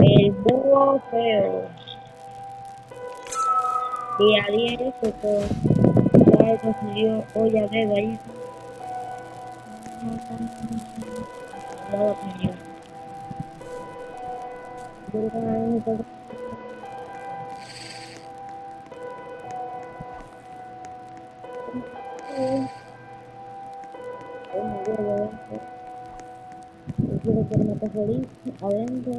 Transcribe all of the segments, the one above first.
El búho feo. Día 10 tocó. Ya consiguió olla de gallina. Ya lo comió. Yo creo que me toca. Bueno, yo lo dejo. Yo quiero que me esté feliz adentro.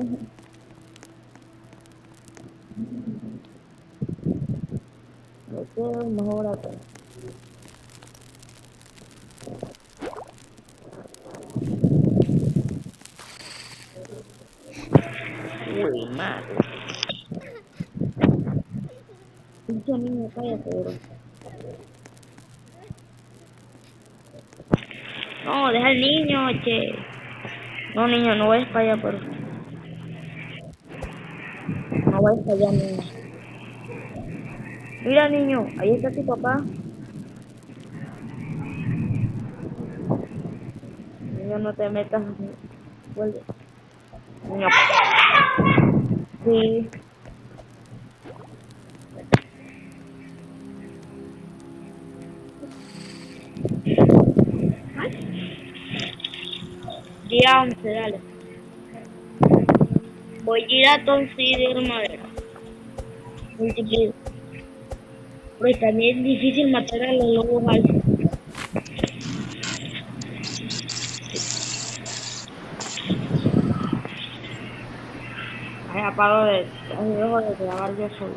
Lo quiero mejor acá. Uy, madre. Pinche niño, cállate, bro. No, deja al niño, che. No, niño, no vayas para allá, pero no vayas para allá, niño. Mira, niño, ahí está tu papá. Niño, no te metas. Vuelve. Niño, sí. Día 11, dale. Voy a ir a conseguir madera. Multiplico. Pero también es difícil matar a los lobos altos. Ay, ahí dejo de grabar yo solo.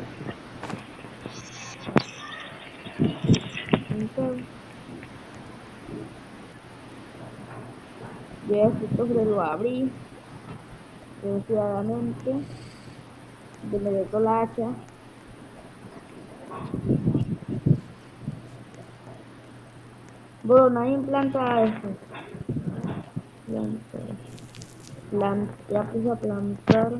Entonces, yo esto lo abrí, desgraciadamente, yo me meto la hacha. Bueno, nadie planta eso. Planta. Ya puse a plantar.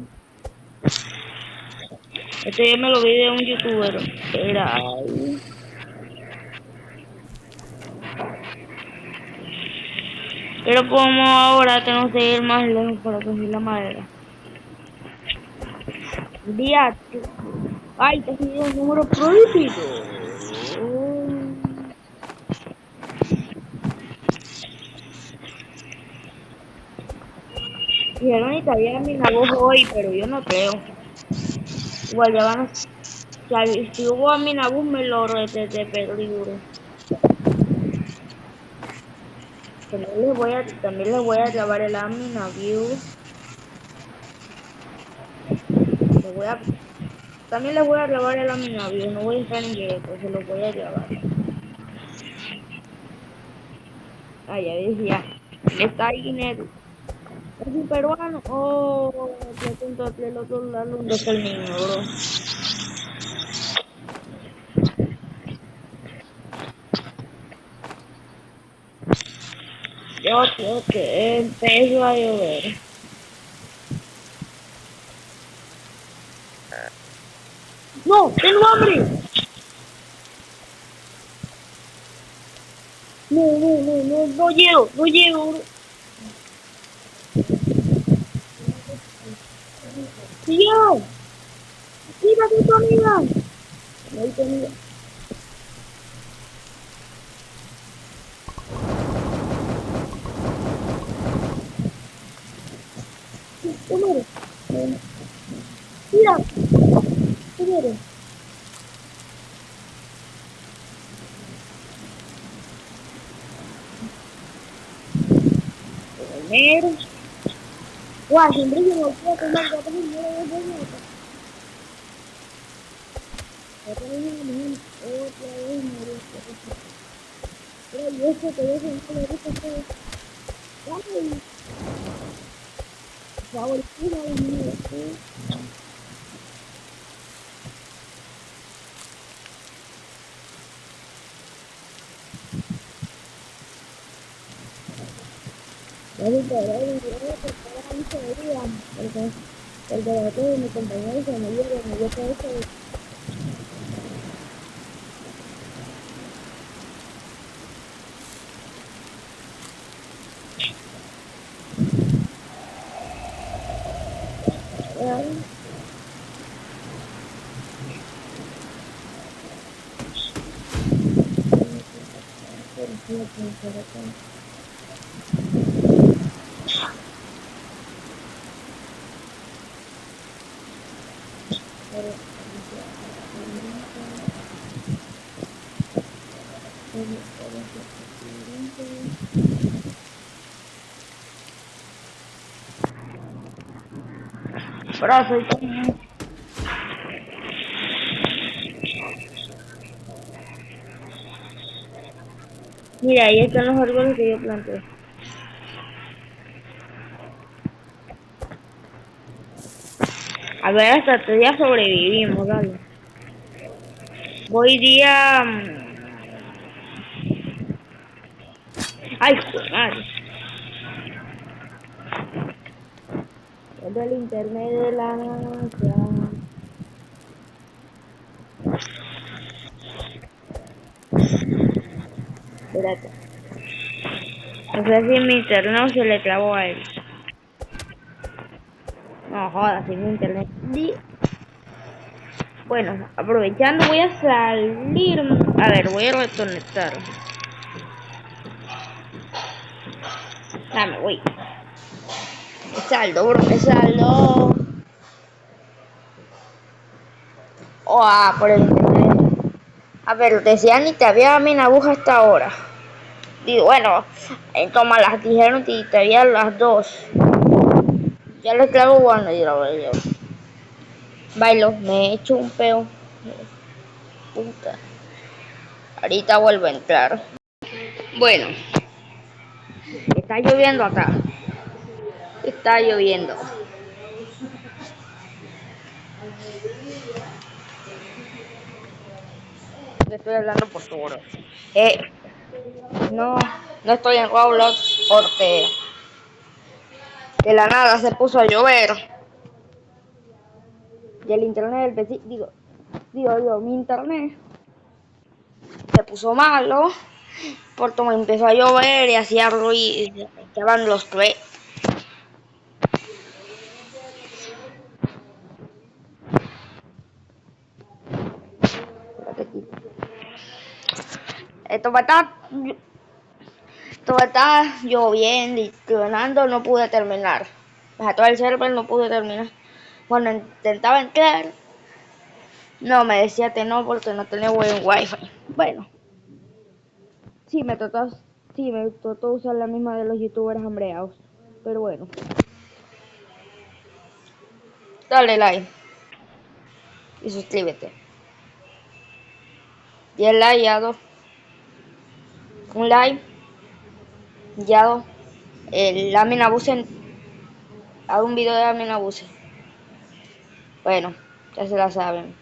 Esto yo me lo vi de un youtuber. Era ahí. Pero como ahora tengo que ir más lejos para conseguir la madera. Día. Ay, te sido un número prohibido. Dijeron que había mi voz hoy, pero yo no creo. Igual ya van a... Si hubo a mi nabuz me lo de peligro. También les voy a grabar el Amina View. También les voy a grabar el Amina View. No voy a estar en directo, se los voy a grabar. Ah, ya decía. Está Guinero. Es un peruano. Oh, el otro lado donde está el niño, bro. Yo creo que empezó a llover. ¡No! ¡Tengo hambre! No llego, no llego, bro. ¡Tío! ¡Mira tu comida! No hay comida. Comer. Mira, comer. Comer. Guau, siempre que me voy a comer, ya tengo miedo de comer. Ya tengo miedo, otra vez me gusta. Pero yo sé que yo soy una rica todo. Ay, favorito de mi vida. Ya me enteré, me enteré, porque ahora no se veía. Porque la otra de mi compañero se me dio todo eso. Brazo y todo. Mira, ahí están los árboles que yo planté. A ver, hasta 3 días sobrevivimos, dale. Voy día... Ay, madre. Es del internet de la NASA. Espérate. No sé si mi internet se le trabó a él. No jodas, sin mi internet. Bueno, aprovechando voy a salir. A ver, voy a reconectar. Dame, voy. Es saldo, bro, es saldo. Por el internet. A ver, decía ni te había mi aguja hasta ahora. Digo, bueno, toma las dijeron y te había las 2. Ya le clavo bueno y lo veo. Bailo, me he hecho un peo. Puta. Ahorita vuelvo a entrar. Bueno, está lloviendo acá. Está lloviendo. Le estoy hablando por tu hora. No, no estoy en Roblox porque de la nada se puso a llover. Y el internet del vecino, mi internet se puso malo porque me empezó a llover y hacía ruido, estaban los tres. Esto va a estar, esto va a estar lloviendo y tronando, no pude terminar. Baja todo el server, no pude terminar. Cuando intentaba entrar, no, me decía que no porque no tenía buen wifi. Bueno, sí, me trató usar la misma de los youtubers hambreados. Pero bueno, dale like y suscríbete. Y el like ya dos. Un like ya dos. El Amin Abuse. Hago un video de Amin Abuse. Bueno, ya se la saben.